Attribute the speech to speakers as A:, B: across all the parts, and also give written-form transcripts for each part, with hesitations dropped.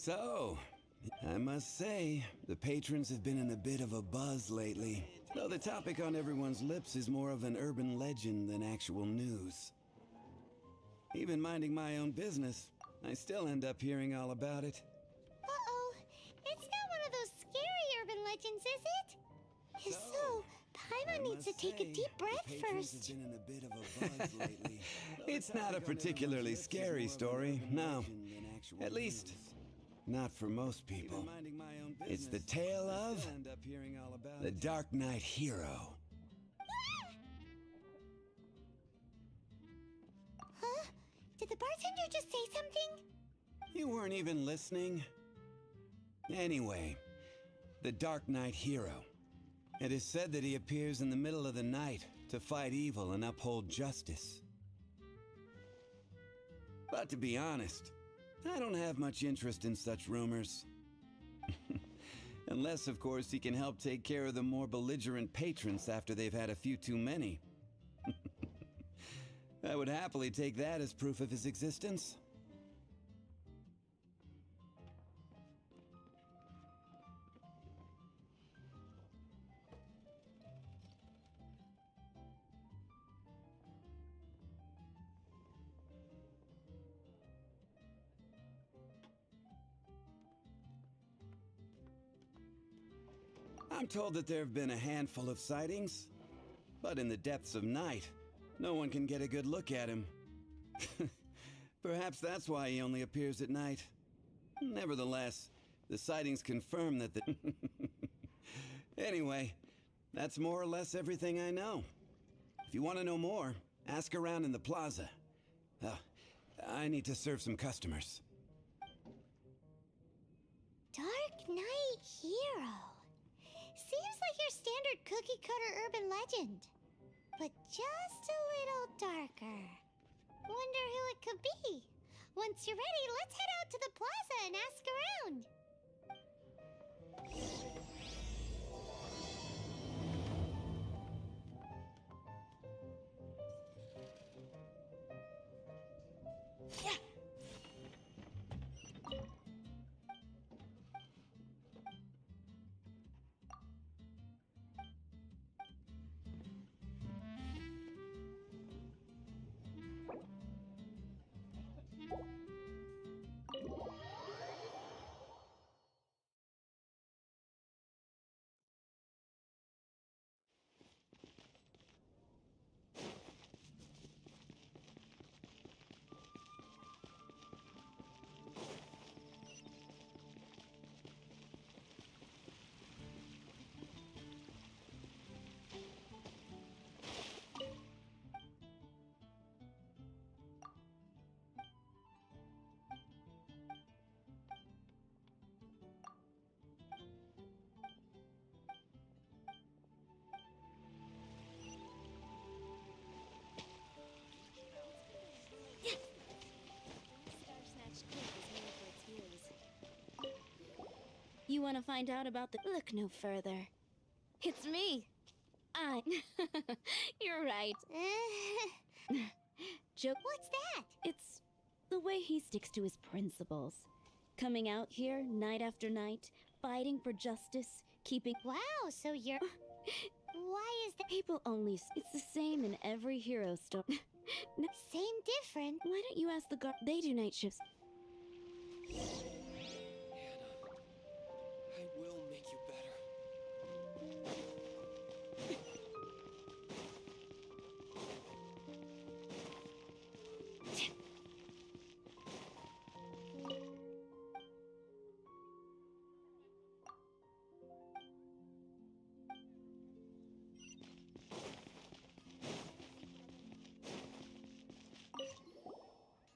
A: So, I must say, the patrons have been in a bit of a buzz lately. Though the topic on everyone's lips is more of an urban legend than actual news. Even minding my own business, I still end up hearing all about it.
B: Uh-oh. It's not one of those scary urban legends, is it? If so, Paimon needs to take a deep breath first.
A: Have been in a bit of a buzz lately. It's not a particularly scary story, no. At least, not for most people. It's the tale of the Darknight hero.
B: Huh? Did the bartender just say something?
A: You weren't even listening. Anyway, the Darknight hero. It is said that he appears in the middle of the night to fight evil and uphold justice. But to be honest, I don't have much interest in such rumors. Unless, of course, he can help take care of the more belligerent patrons after they've had a few too many. I would happily take that as proof of his existence. I'm told that there have been a handful of sightings, but in the depths of night, no one can get a good look at him. Perhaps that's why he only appears at night. Nevertheless, the sightings confirm that the... Anyway, that's more or less everything I know. If you want to know more, ask around in the plaza. I need to serve some customers.
B: Darknight hero. Seems like your standard cookie-cutter urban legend, but just a little darker. Wonder who it could be. Once you're ready, let's head out to the plaza and ask around.
C: You want to find out about the... Look no further. It's me. You're right. Joke.
B: What's that?
C: It's the way he sticks to his principles. Coming out here night after night, fighting for justice, keeping...
B: Wow, so you're... Why is that?
C: People only... It's the same in every hero story.
B: Same different.
C: Why don't you ask the guard? They do night shifts.
D: I will make you better.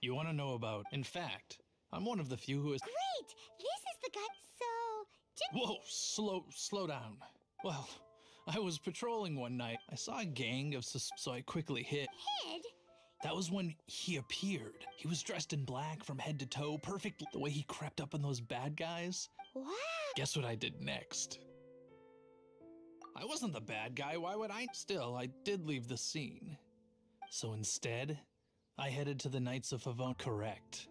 E: You want to know about... In fact, I'm one of the few who is...
B: Great! This is the guy... So...
E: Whoa, slow down. Well, I was patrolling one night. I saw a gang of so I quickly hid.
B: Hid?
E: That was when he appeared. He was dressed in black from head to toe, perfect the way he crept up on those bad guys.
B: Wow!
E: Guess what I did next? I wasn't the bad guy, why would I? Still, I did leave the scene. So instead, I headed to the Knights of Favon. Correct.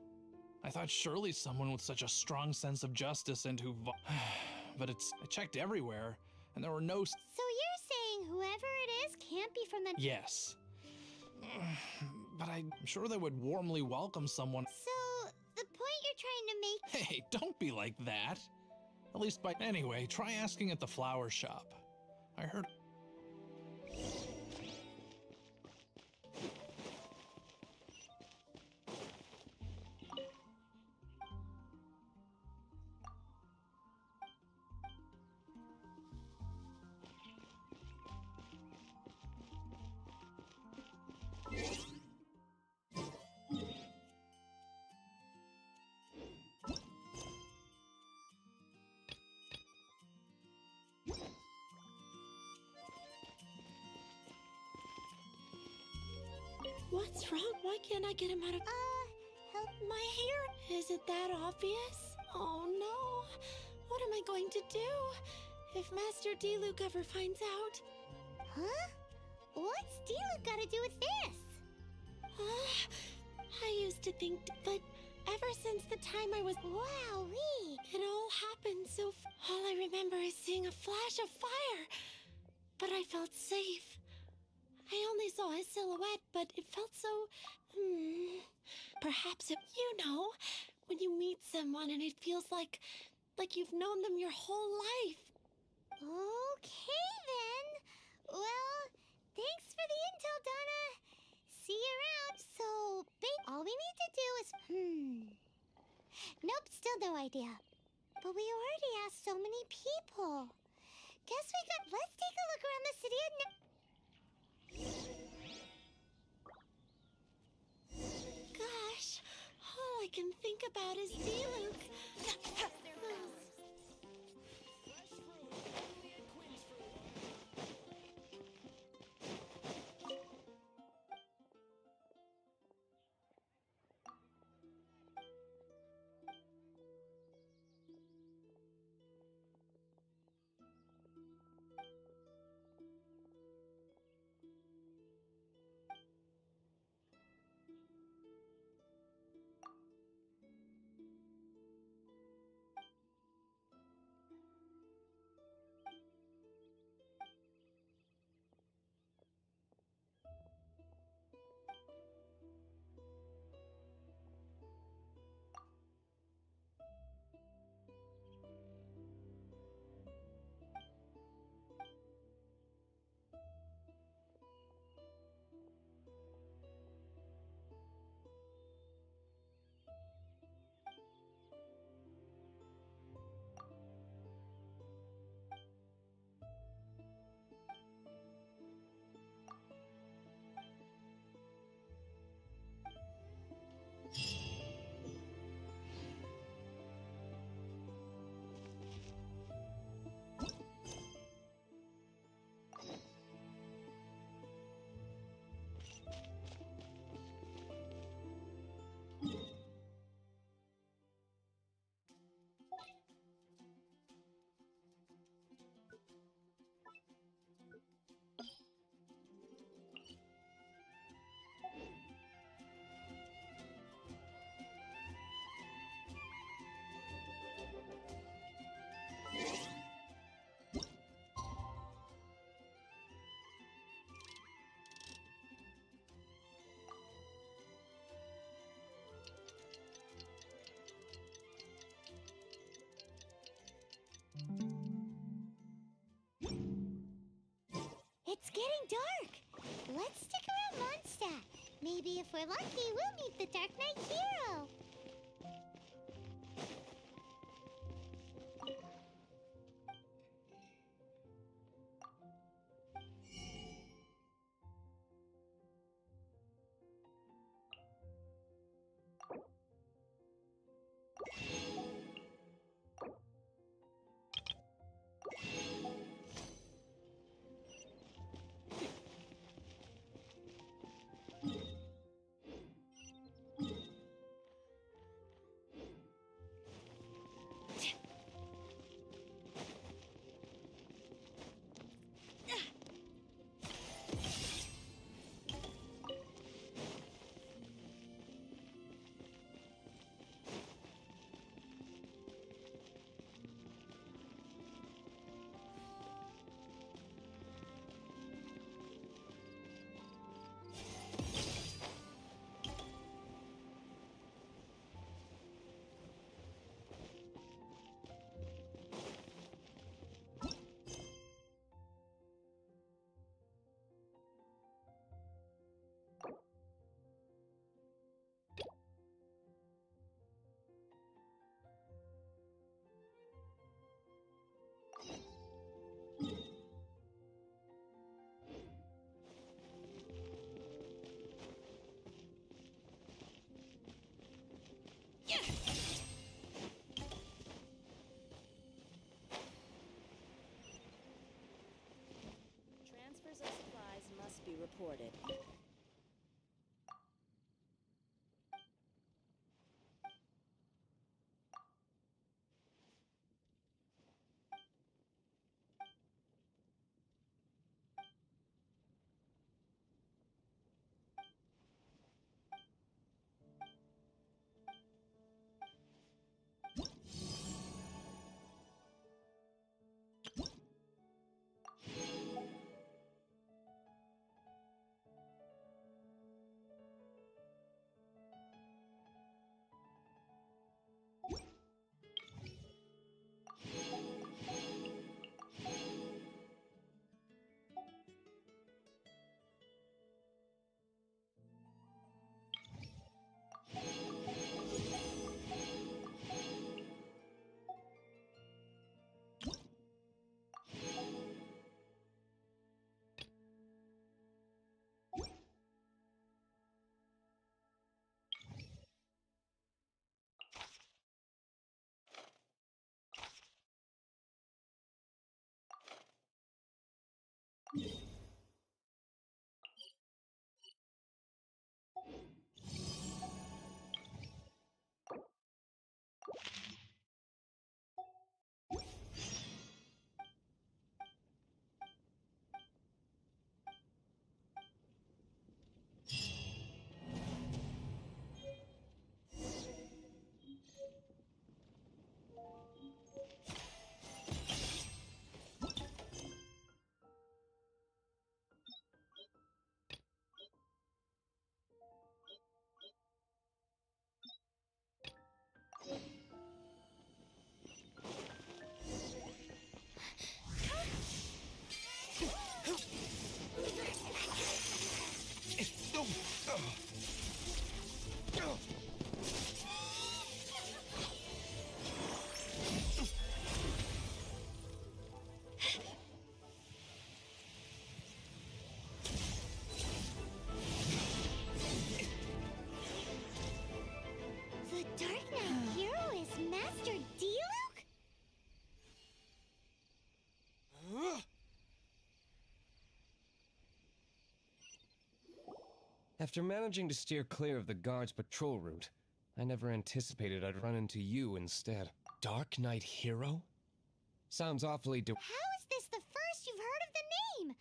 E: I thought surely someone with such a strong sense of justice and who but I checked everywhere, and there were no
B: So you're saying whoever it is can't be from the...
E: Yes. But I'm sure they would warmly welcome someone.
B: So, the point you're trying to make...
E: Hey, don't be like that. At least by... Anyway, try asking at the flower shop. I heard...
F: What's wrong? Why can't I get him out of...
B: help...
F: My hair? Is it that obvious? Oh no. What am I going to do if Master Diluc ever finds out?
B: Huh? What's Diluc got to do with this?
F: I used to think, but ever since the time I was...
B: Wowee!
F: It all happened so... All I remember is seeing a flash of fire. But I felt safe. I only saw his silhouette, but it felt so... Perhaps if you know, when you meet someone and it feels like you've known them your whole life.
B: Okay, then. Well, thanks for the intel, Donna. See you around. So, all we need to do is... Nope, still no idea. But we already asked so many people. Guess we got... Let's take a look around the city and...
F: Gosh, all I can think about is Diluc.
B: It's getting dark. Let's stick around Mondstadt. Maybe if we're lucky, we'll meet the Darknight hero.
C: recorded.
B: The Darknight hero is Master Diluc?
G: After managing to steer clear of the guard's patrol route, I never anticipated I'd run into you instead. Dark Knight Hero? Sounds awfully
B: How is this the first you've heard of the name?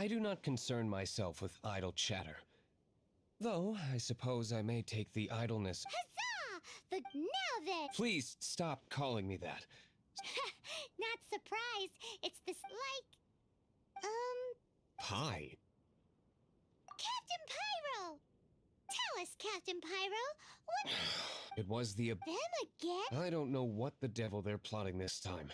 G: I do not concern myself with idle chatter. Though, I suppose I may take the idleness.
B: Now then!
G: Please stop calling me that.
B: Not surprised. It's this,
G: Pie.
B: Captain Pyro! Tell us, Captain Pyro, what...
G: It was the...
B: Them again?
G: I don't know what the devil they're plotting this time.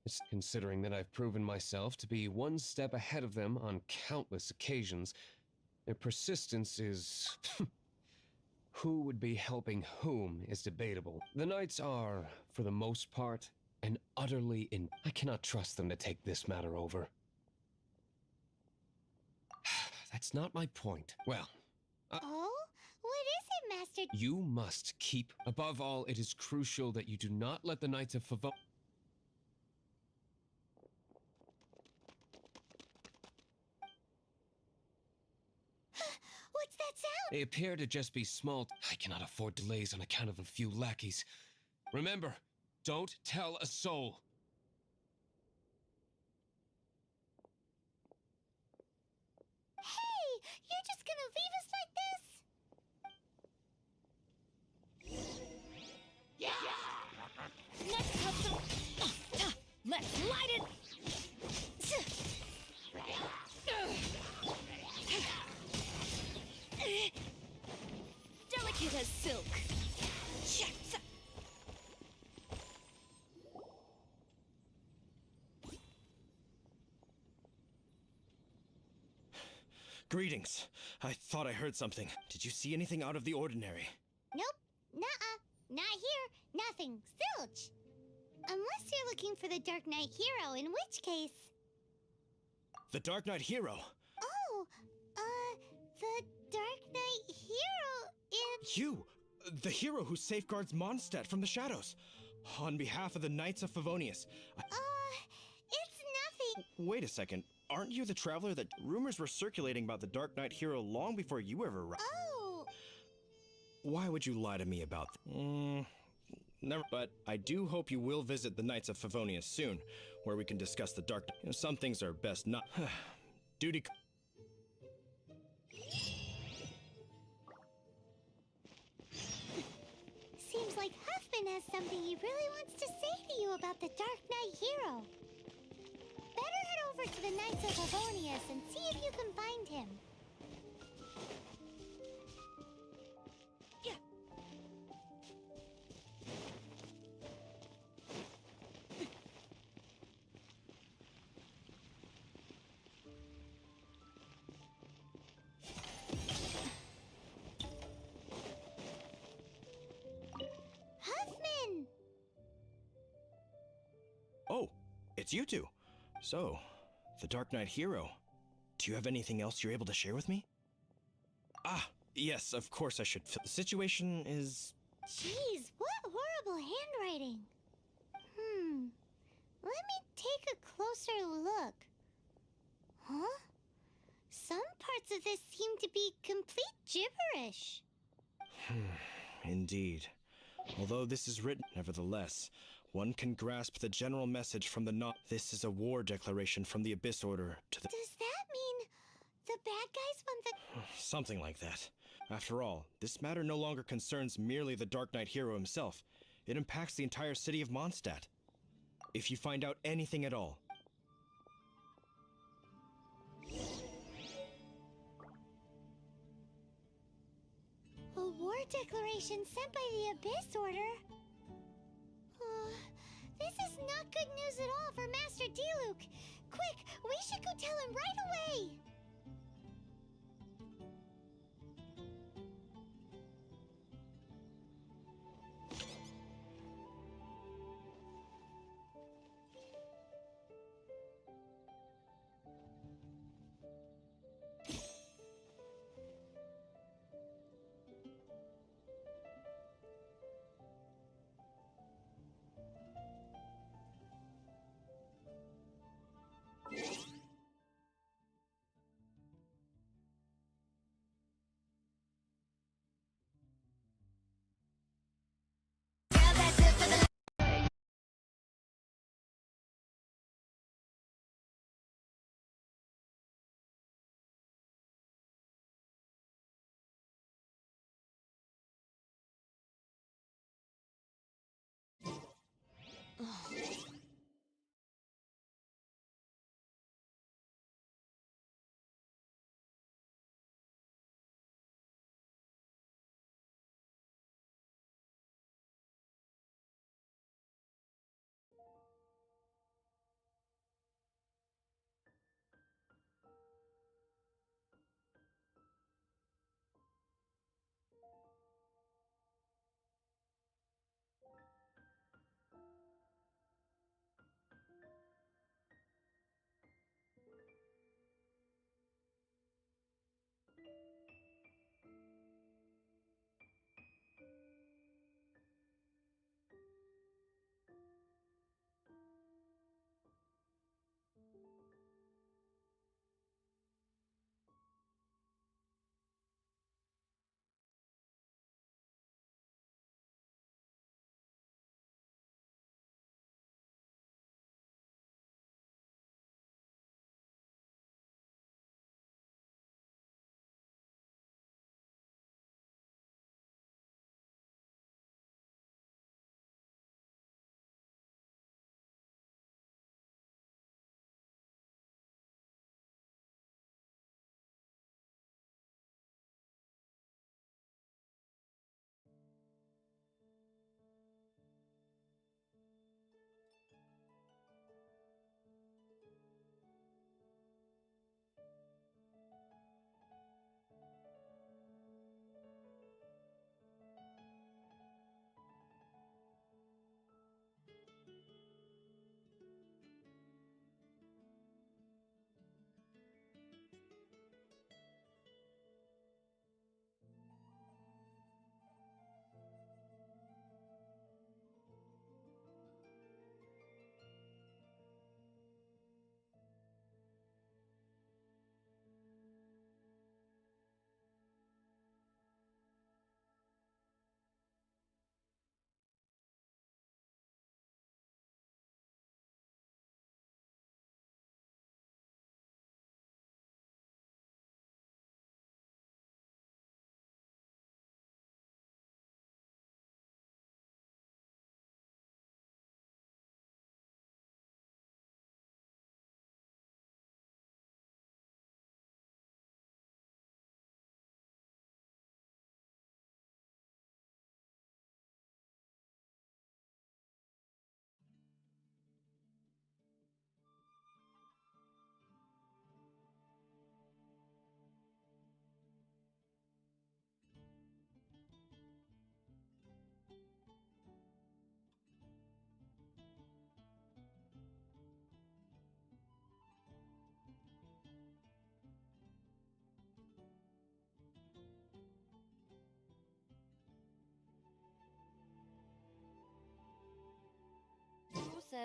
G: It's considering that I've proven myself to be one step ahead of them on countless occasions. Their persistence is... Who would be helping whom is debatable. The Knights are, for the most part, and utterly in... I cannot trust them to take this matter over. That's not my point. Well,
B: Oh? What is it, Master...
G: you must keep... Above all, it is crucial that you do not let the Knights of Favonius...
B: What's that sound?
G: They appear to just be small... I cannot afford delays on account of a few lackeys. Remember, don't tell a soul.
B: Hey! You're just gonna leave us like this?
C: Next customer. Let's light it. Delicate as silk.
H: Greetings. I thought I heard something. Did you see anything out of the ordinary?
B: Nope. Nuh-uh. Not here. Nothing. Zilch. Unless you're looking for the Dark Knight hero, in which case...
H: The Dark Knight Hero.
B: Oh, the Dark Knight hero in...
H: You! The hero who safeguards Mondstadt from the shadows. On behalf of the Knights of Favonius.
B: It's nothing.
H: Wait a second. Aren't you the traveler that rumors were circulating about the Darknight hero long before you ever arrived?
B: Oh,
H: Why would you lie to me about never. But I do hope you will visit the Knights of Favonius soon, where we can discuss the Dark. Some things are best not. Duty.
B: seems like Huffman has something he really wants to say to you about the Dark Knight hero. Better head over to the Knights of Favonius and see if you can find him. Huffman!
H: Oh, it's you two. So, the Dark Knight hero. Do you have anything else you're able to share with me? Ah, yes, of course I should. The situation is.
B: Jeez, what horrible handwriting. Let me take a closer look. Huh? Some parts of this seem to be complete gibberish.
H: Indeed. Although this is written, nevertheless, one can grasp the general message from the not. This is a war declaration from the Abyss Order to the.
B: Does that mean the bad guys want the...
H: Something like that. After all, this matter no longer concerns merely the Dark Knight hero himself. It impacts the entire city of Mondstadt. If you find out anything at all,
B: A war declaration sent by the Abyss Order? This is not good news at all for Master Diluc. Quick, we should go tell him right away!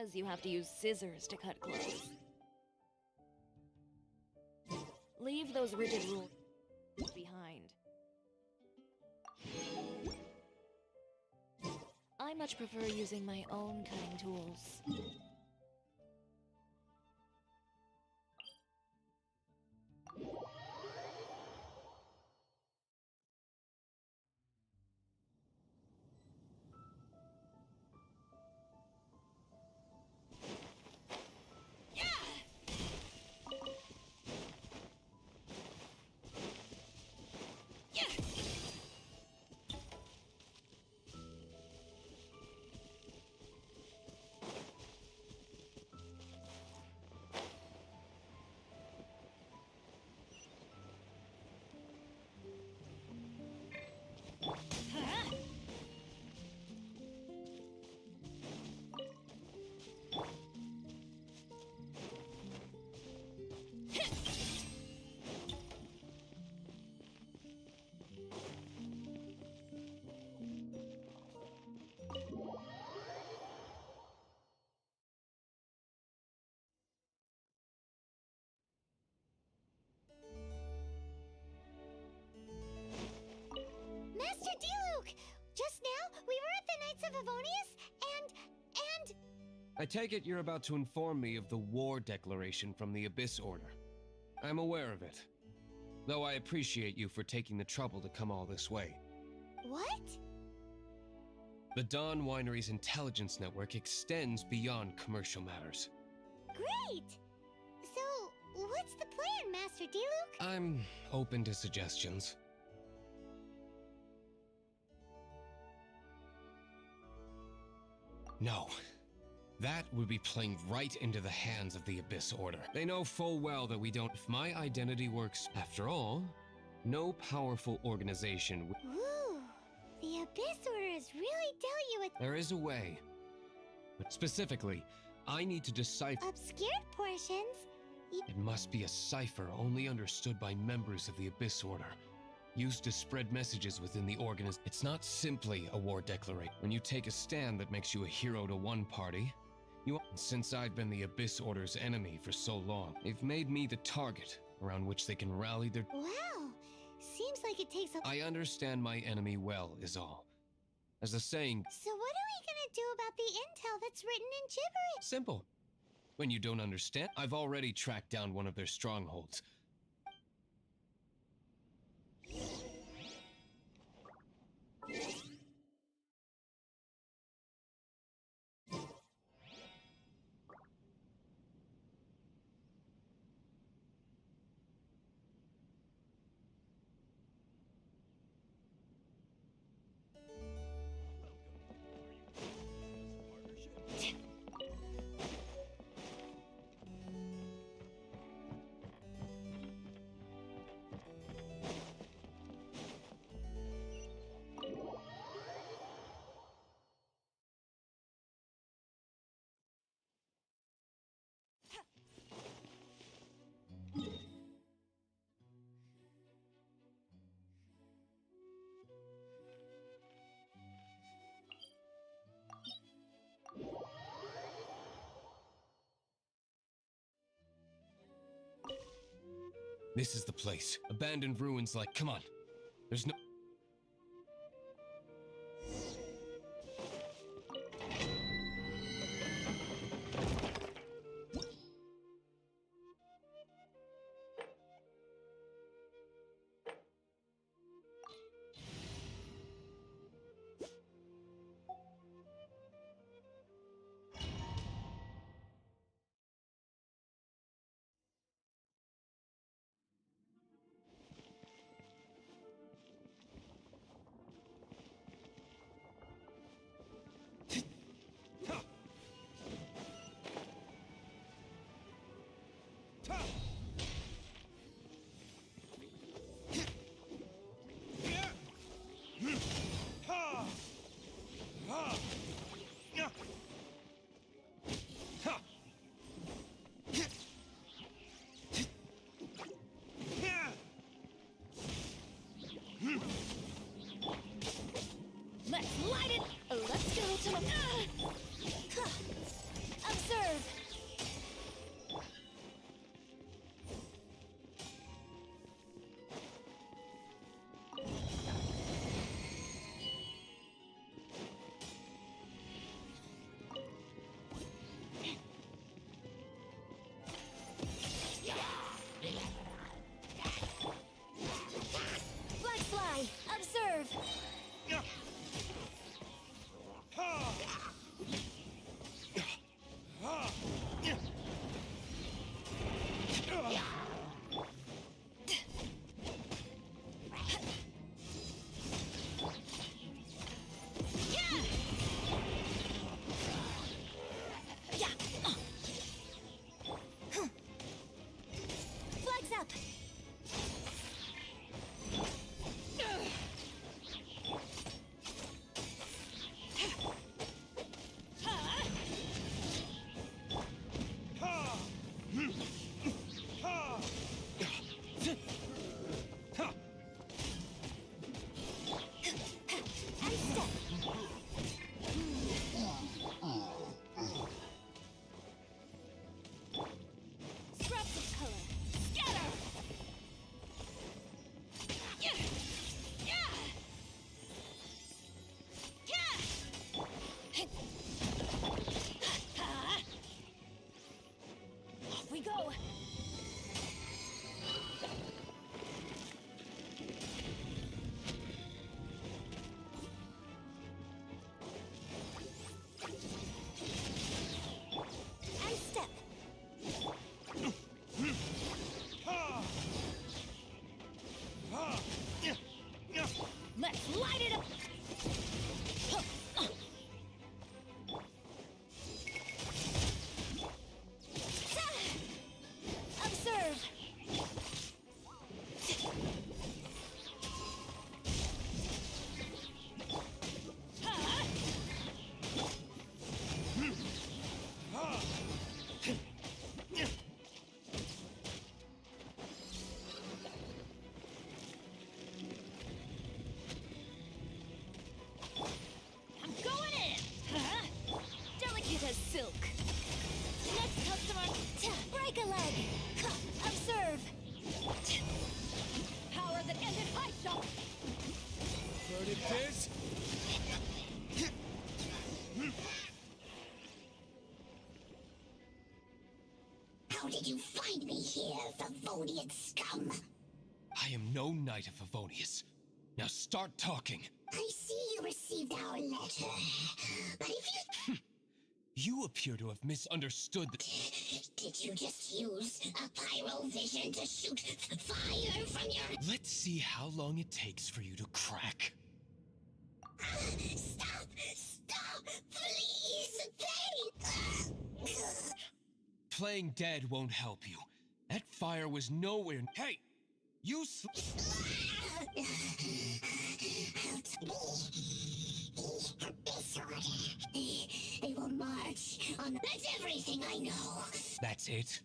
I: says you have to use scissors to cut clothes. Leave those rigid rules behind. I much prefer using my own cutting tools.
B: Master Diluc! Just now, we were at the Knights of Favonius, and...
G: I take it you're about to inform me of the war declaration from the Abyss Order. I'm aware of it, though I appreciate you for taking the trouble to come all this way.
B: What?
G: The Dawn Winery's intelligence network extends beyond commercial matters.
B: Great! So, what's the plan, Master Diluc?
G: I'm open to suggestions. No. That would be playing right into the hands of the Abyss Order. They know full well that we don't... If my identity works, after all, no powerful organization...
B: Ooh, the Abyss Order has really dealt you with
G: There is a way. But specifically, I need to decipher...
B: obscured portions.
G: It must be a cipher only understood by members of the Abyss Order, used to spread messages within the organization. It's not simply a war declaration. When you take a stand that makes you a hero to one party, since I've been the Abyss Order's enemy for so long, they've made me the target around which they can rally their...
B: Wow, seems like it takes a...
G: I understand my enemy well, is all. As the saying...
B: So what are we gonna do about the intel that's written in gibberish?
G: Simple. When you don't understand, I've already tracked down one of their strongholds. This is the place. Abandoned ruins like... Come on. There's no...
I: Let's light it! Let's go to my...
F: Let's light it up! Observe! I'm going in! Delicate as silk. Next customer, break a leg. Observe. Power that ended high shot.
D: Third it is.
B: How did you find me here, Favonian scum?
G: I am no knight of Favonius. Now start talking.
B: I see you received our letter. But if you...
G: You appear to have misunderstood the...
B: Did you just use a pyrovision to shoot fire from your...
G: Let's see how long it takes for you to crack.
B: Stop! Stop! Please! Please!
G: Playing dead won't help you. That fire was nowhere... Hey! You
B: They will march on... That's everything I know.
G: That's it?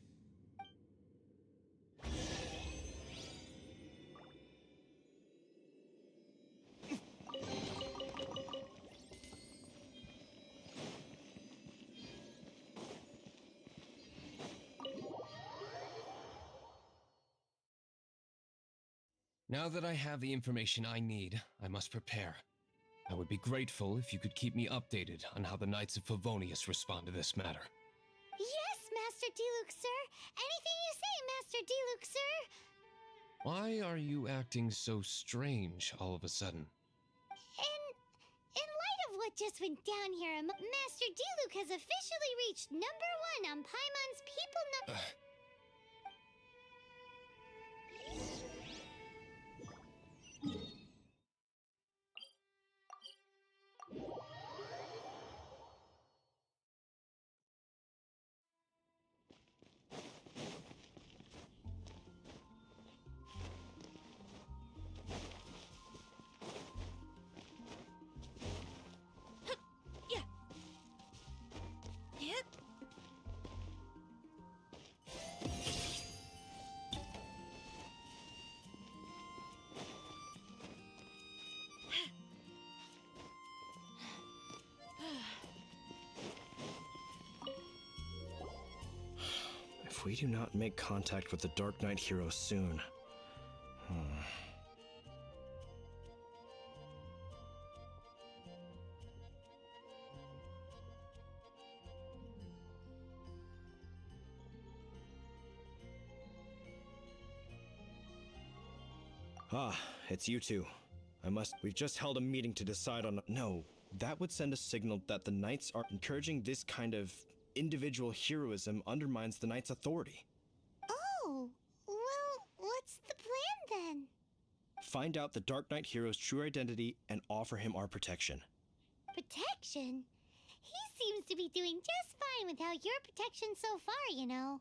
G: Now that I have the information I need, I must prepare. I would be grateful if you could keep me updated on how the Knights of Favonius respond to this matter.
B: Yes, Master Diluc, sir. Anything you say, Master Diluc, sir.
G: Why are you acting so strange all of a sudden?
B: In light of what just went down here, Master Diluc has officially reached #1 on Paimon's people
H: If we do not make contact with the Darknight hero soon... Ah, it's you two. We've just held a meeting to decide on... No, that would send a signal that the Knights are encouraging this kind of individual heroism undermines the Knights' authority.
B: Oh, well, what's the plan then?
H: Find out the Darknight hero's true identity and offer him our protection.
B: Protection? He seems to be doing just fine without your protection so far, you know.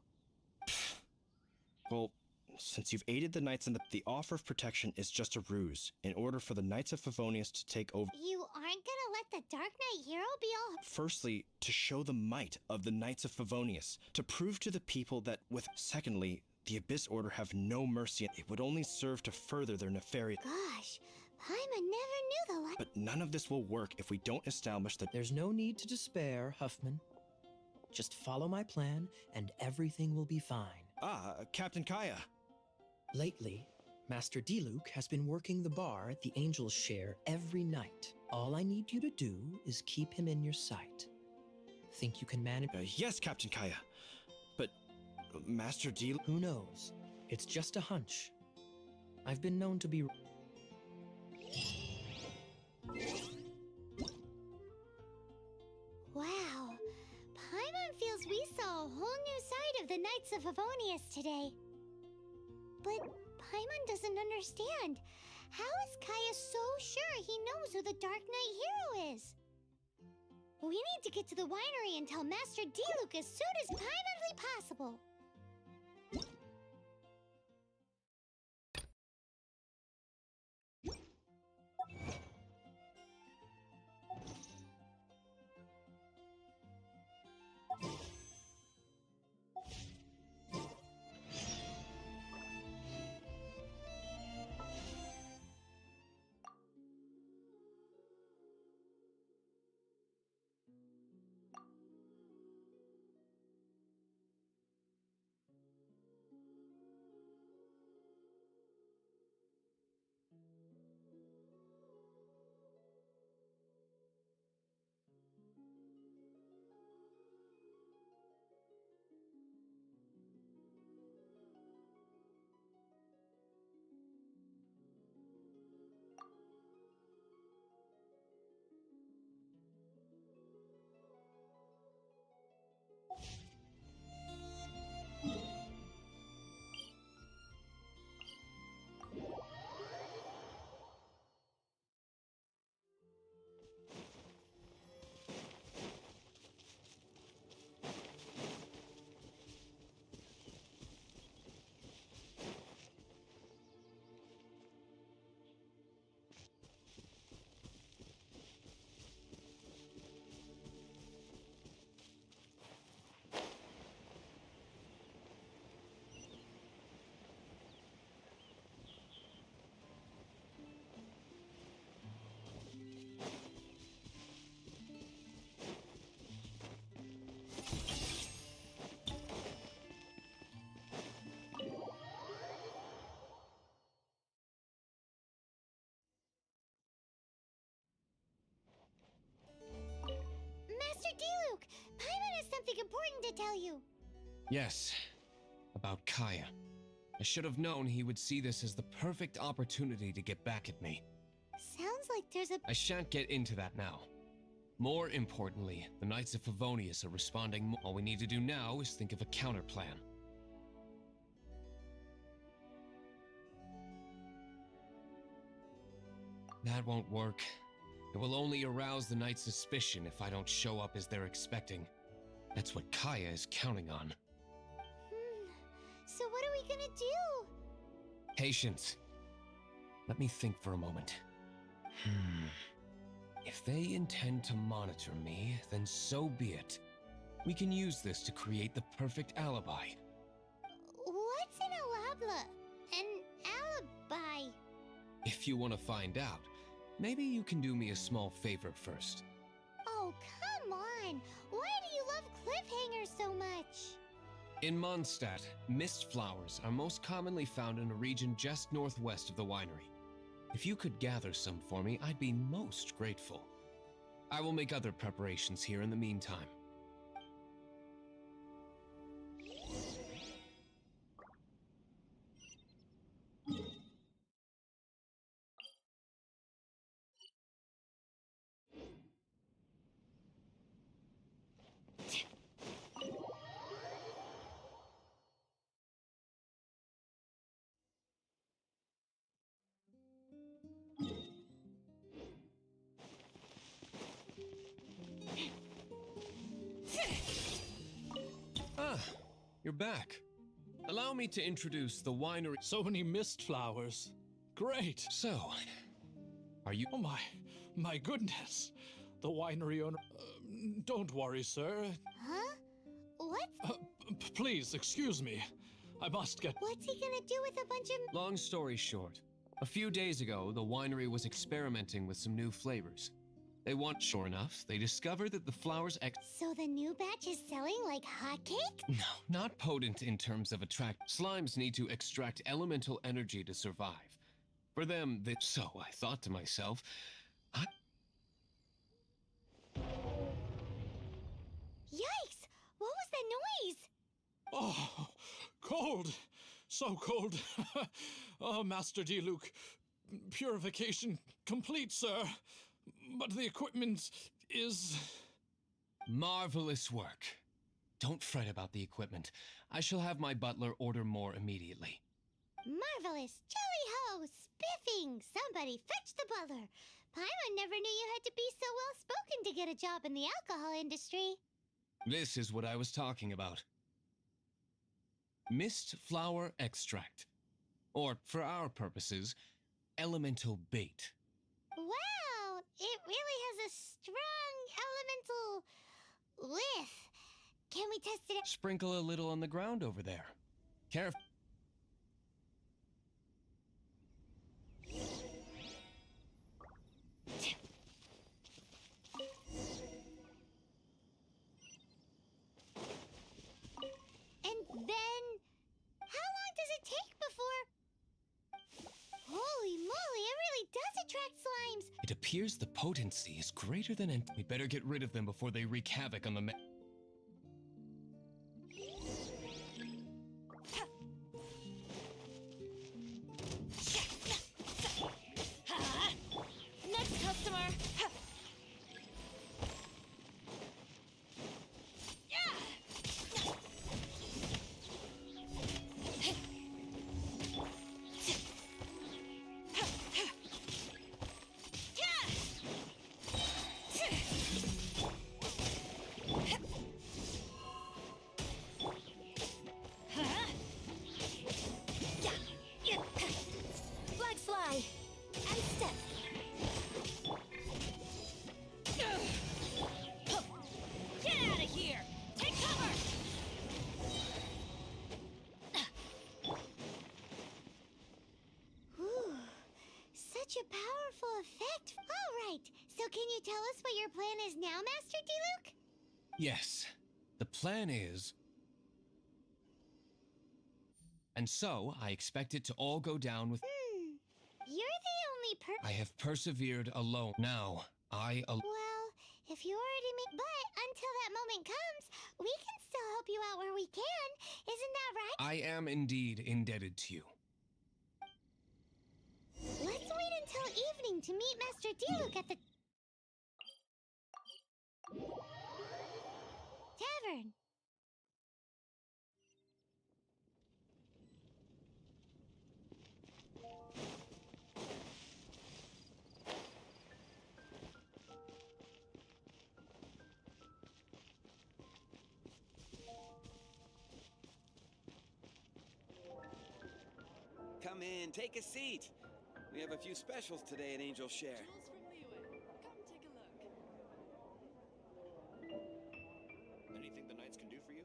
H: Well, since you've aided the Knights in the offer of protection is just a ruse, in order for the Knights of Favonius to take over.
B: You aren't gonna let the Darknight hero be all...
H: Firstly, to show the might of the Knights of Favonius, to prove to the people that Secondly, the Abyss Order have no mercy. It would only serve to further their nefarious...
B: Gosh, Paimon never knew the
H: But none of this will work if we don't establish that...
J: There's no need to despair, Huffman. Just follow my plan, and everything will be fine.
H: Ah, Captain Kaya.
J: Lately, Master Diluc has been working the bar at the Angel's Share every night. All I need you to do is keep him in your sight. Think you can manage?
H: Yes, Captain Kaya. But Master Diluc...
J: Who knows? It's just a hunch. I've been known to be...
B: Wow, Paimon feels we saw a whole new side of the Knights of Favonius today. But Paimon doesn't understand. How is Kaya so sure he knows who the Dark Knight hero is? We need to get to the winery and tell Master Diluc as soon as privately possible. Master Diluc, Paimon has something important to tell you.
G: Yes, about Kaya. I should have known he would see this as the perfect opportunity to get back at me.
B: Sounds like there's a...
G: I shan't get into that now. More importantly, the Knights of Favonius are responding. All we need to do now is think of a counterplan. That won't work. It will only arouse the Knights' suspicion if I don't show up as they're expecting. That's what Kaya is counting on.
B: So what are we gonna do?
G: Patience. Let me think for a moment. If they intend to monitor me, then so be it. We can use this to create the perfect alibi.
B: What's an alabla? An alibi?
G: If you want to find out, maybe you can do me a small favor first.
B: Oh, come on! Why do you love cliffhangers so much?
G: In Mondstadt, mist flowers are most commonly found in a region just northwest of the winery. If you could gather some for me, I'd be most grateful. I will make other preparations here in the meantime. Ah, you're back. Allow me to introduce the winery.
E: So many mist flowers. Great.
G: So, are you...
E: Oh my goodness. The winery owner... don't worry, sir.
B: Huh? What?
E: Please, excuse me. I must get...
B: What's he gonna do with a bunch of...
G: Long story short, a few days ago, the winery was experimenting with some new flavors. Sure enough, they discovered that the flowers
B: So the new batch is selling like hotcake?
G: No, not potent in terms of Slimes need to extract elemental energy to survive. For them, So I thought to myself,
B: Yikes! What was that noise?
E: Oh, cold. So cold. Oh, Master Diluc. Purification complete, sir. But the equipment is...
G: Marvelous work. Don't fret about the equipment. I shall have my butler order more immediately.
B: Marvelous! Jolly ho! Spiffing! Somebody fetch the butler! Paimon never knew you had to be so well spoken to get a job in the alcohol industry.
G: This is what I was talking about. Mist flower extract. Or, for our purposes, elemental bait.
B: Wow! It really has a strong elemental whiff. Can we test it?
G: Sprinkle a little on the ground over there. Careful.
B: And then, how long does it take before... Holy moly, it really does attract slimes!
G: It appears the potency is greater than... We better get rid of them before they wreak havoc on the...
F: Next customer. Flag fly. And step. Get out of here! Take cover!
B: Ooh, such a powerful effect. All right, so can you tell us what your plan is now, Master Diluc?
G: Yes. The plan is... And so, I expect it to all go down with...
B: You're the only
G: I have persevered alone. Now,
B: Well, if you already made... But until that moment comes, we can still help you out where we can. Isn't that right?
G: I am indeed indebted to you.
B: Let's wait until evening to meet Master Diluc at the... tavern.
A: Come in, take a seat. We have a few specials today at Angel Share.
H: Anything the Knights can do for you?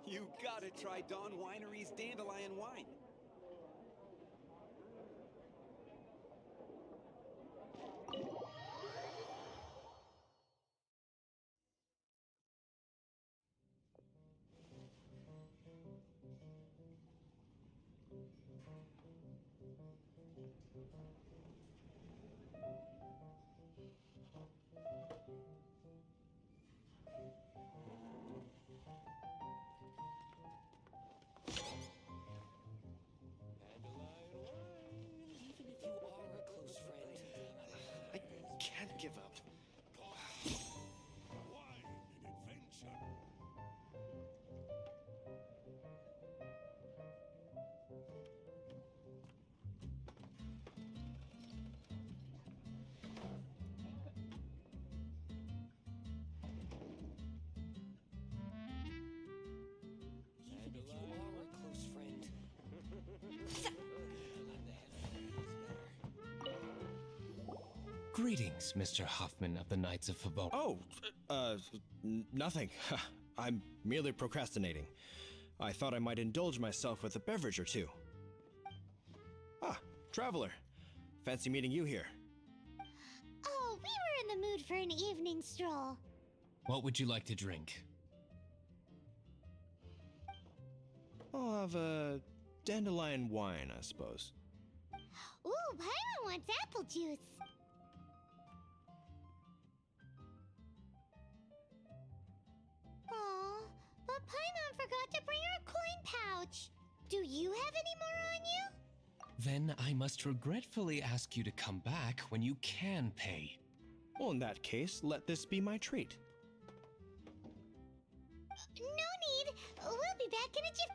A: You gotta try Dawn Winery's Dandelion Wine.
H: Can't give up.
K: Even if you are a close friend.
G: Greetings, Mr. Hoffman of the Knights of Favon.
H: Oh, nothing. I'm merely procrastinating. I thought I might indulge myself with a beverage or two. Ah, traveler. Fancy meeting you here.
B: Oh, we were in the mood for an evening stroll.
G: What would you like to drink?
H: I'll have a dandelion wine, I suppose.
B: Ooh, Paimon wants apple juice. Aw, Paimon forgot to bring her coin pouch. Do you have any more on you?
G: Then I must regretfully ask you to come back when you can pay.
H: Well, in that case, let this be my treat.
B: No need. We'll be back in a jiff.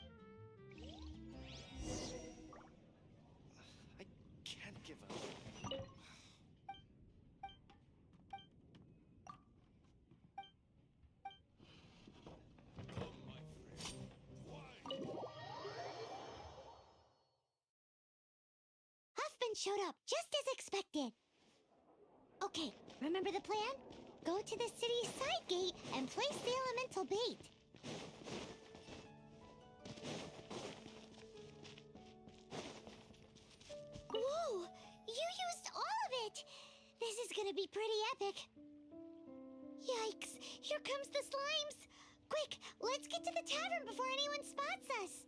K: I can't give up.
B: Huffman showed up just as expected. Okay, remember the plan? Go to the city's side gate and place the elemental bait. Whoa! You used all of it! This is gonna be pretty epic. Yikes! Here comes the slimes! Quick, let's get to the tavern before anyone spots us!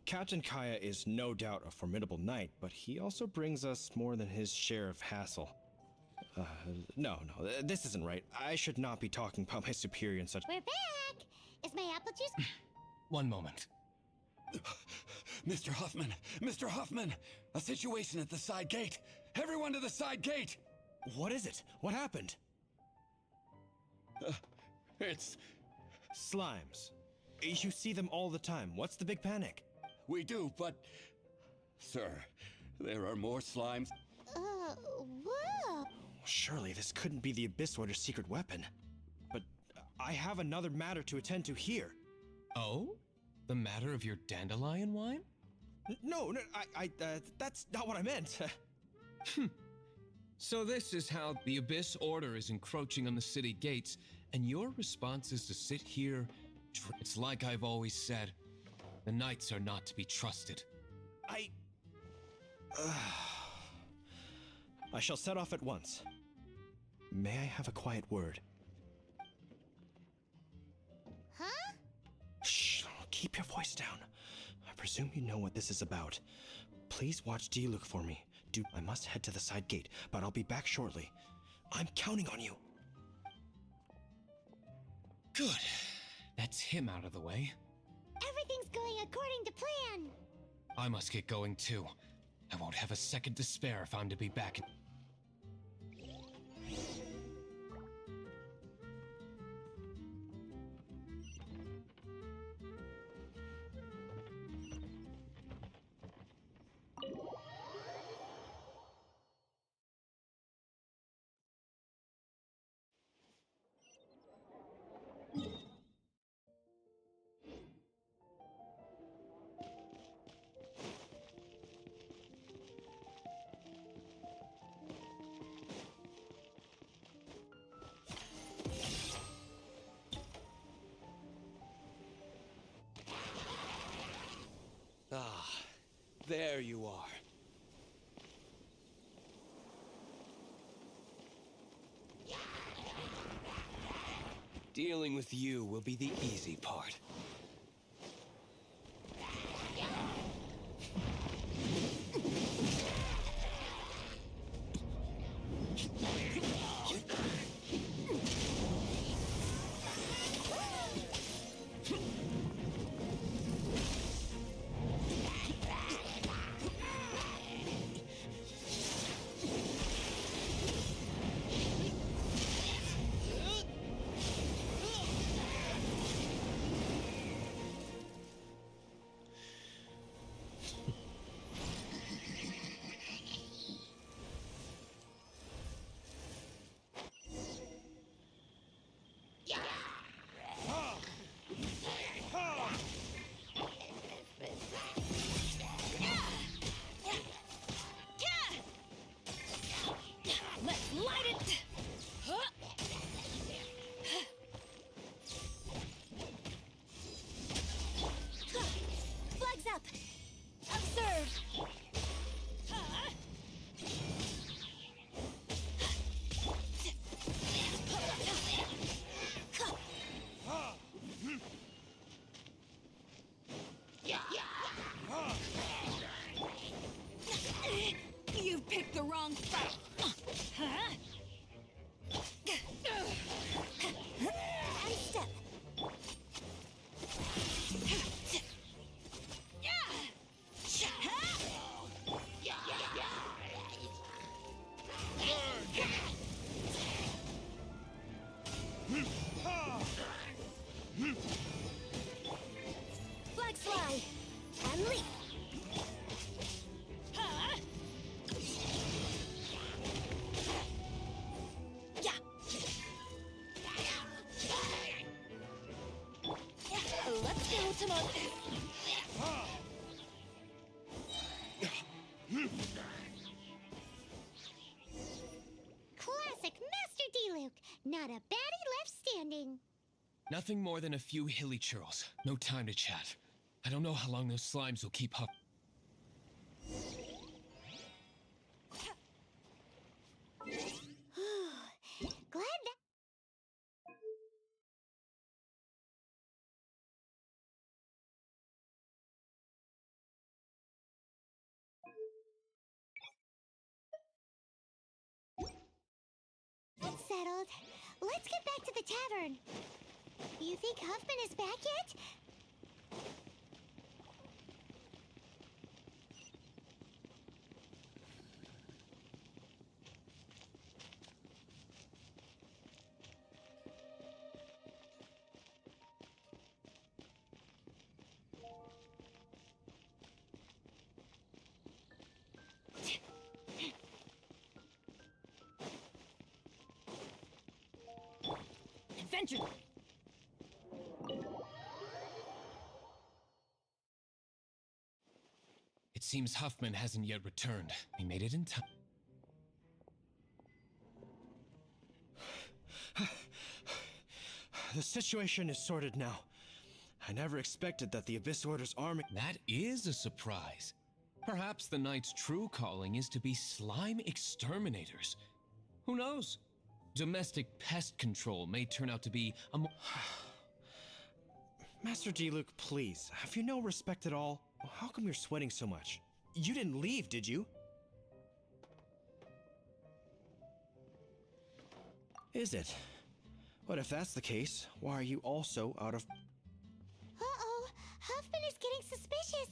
H: Captain Kaya is no doubt a formidable knight, but he also brings us more than his share of hassle. No, this isn't right. I should not be talking about my superior in such—
B: We're back! Is my apple juice—
G: One moment.
A: Mr. Huffman! Mr. Huffman! A situation at the side gate! Everyone to the side gate!
H: What is it? What happened?
A: It's...
H: Slimes. You see them all the time. What's the big panic?
A: We do, but... Sir, there are more slimes.
B: whoa!
H: Surely this couldn't be the Abyss Order's secret weapon. But I have another matter to attend to here.
G: Oh? The matter of your dandelion wine?
H: No, that's not what I meant.
G: So this is how the Abyss Order is encroaching on the city gates, and your response is to sit here. It's like I've always said. The knights are not to be trusted.
H: I shall set off at once. May I have a quiet word?
B: Huh?
H: Shh, keep your voice down. I presume you know what this is about. Please watch Diluc for me. I must head to the side gate, but I'll be back shortly. I'm counting on you.
G: Good. That's him out of the way.
B: Everything's going according to plan.
G: I must get going too. I won't have a second to spare if I'm to be back.
K: Ah, there you are. Dealing with you will be the easy part.
B: Not a baddie left standing.
G: Nothing more than a few hilly churls. No time to chat. I don't know how long those slimes will keep up.
B: Glad that. That's settled. Let's get back to the tavern. You think Huffman is back yet?
F: Adventure!
G: It seems Huffman hasn't yet returned. He made it in time.
H: The situation is sorted now. I never expected that the Abyss Order's army—
G: That is a surprise. Perhaps the Knight's true calling is to be slime exterminators. Who knows? Domestic pest control may turn out to be a more—
H: Master Diluc, please, have you no respect at all? How come you're sweating so much? You didn't leave, did you? Is it? But if that's the case, why are you also out of—
B: Uh-oh, Huffman is getting suspicious.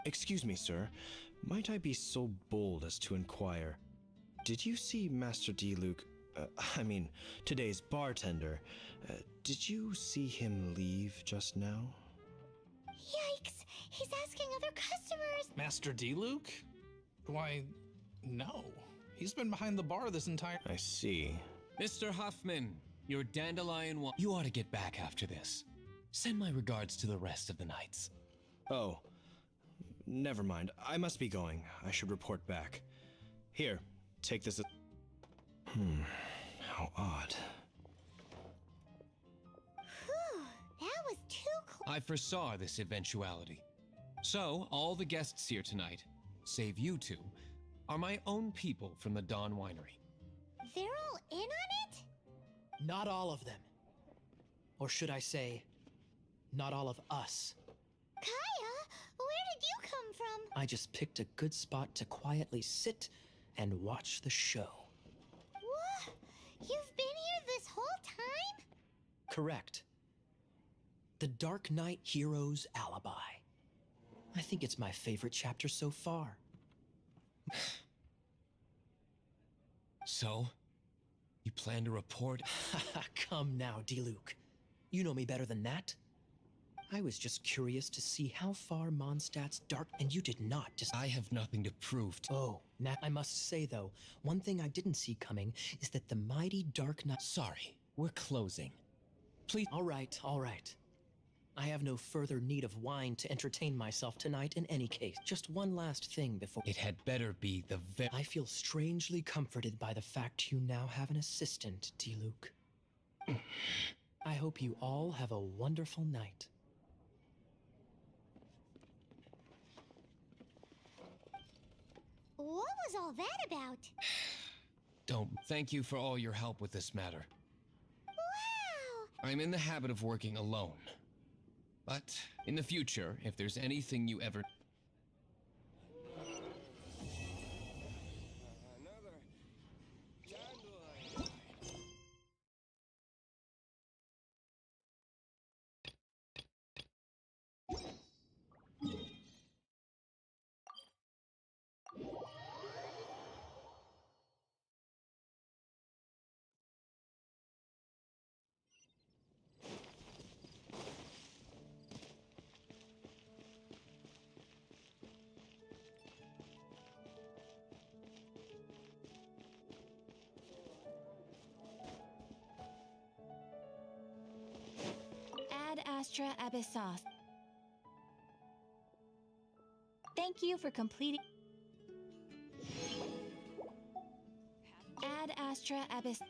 H: Excuse me, sir. Might I be so bold as to inquire? Did you see Master Diluc, I mean, today's bartender, did you see him leave just now?
B: Yikes, he's asking other customers.
E: Master Diluc? Why, no. He's been behind the bar this entire—
H: I see.
G: Mr. Huffman, your dandelion you ought to get back after this. Send my regards to the rest of the knights.
H: Oh, never mind. I must be going. I should report back. Here, take this. How odd.
B: Whew, that was too close.
G: I foresaw this eventuality. So, all the guests here tonight, save you two, are my own people from the Dawn Winery.
B: They're all in on it?
J: Not all of them. Or should I say, not all of us.
B: Kaya, where did you come from?
J: I just picked a good spot to quietly sit and watch the show.
B: What? You've been here this whole time?
J: Correct. The Dark Knight hero's alibi. I think it's my favorite chapter so far.
G: So, you plan to report?
J: Come now, Diluc. You know me better than that. I was just curious to see how far Mondstadt's dark, and you did not just—
G: I have nothing to prove to—
J: Oh, now I must say though, one thing I didn't see coming is that the mighty Dark Knight—
G: Sorry, we're closing. Please—
J: All right, all right. I have no further need of wine to entertain myself tonight in any case. Just one last thing before—
G: It had better be the
J: I feel strangely comforted by the fact you now have an assistant, Diluc. I hope you all have a wonderful night.
B: What was all that about?
G: Don't. Thank you for all your help with this matter.
B: Wow!
G: I'm in the habit of working alone. But in the future, if there's anything you ever—
I: Ad Astra Abyssos. Thank you for completing. Ad Astra Abyss.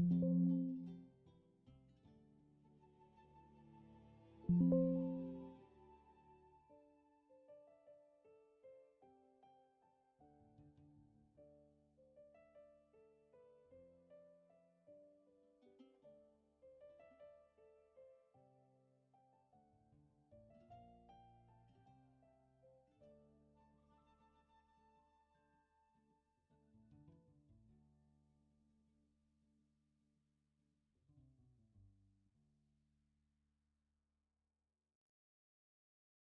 B: Bye.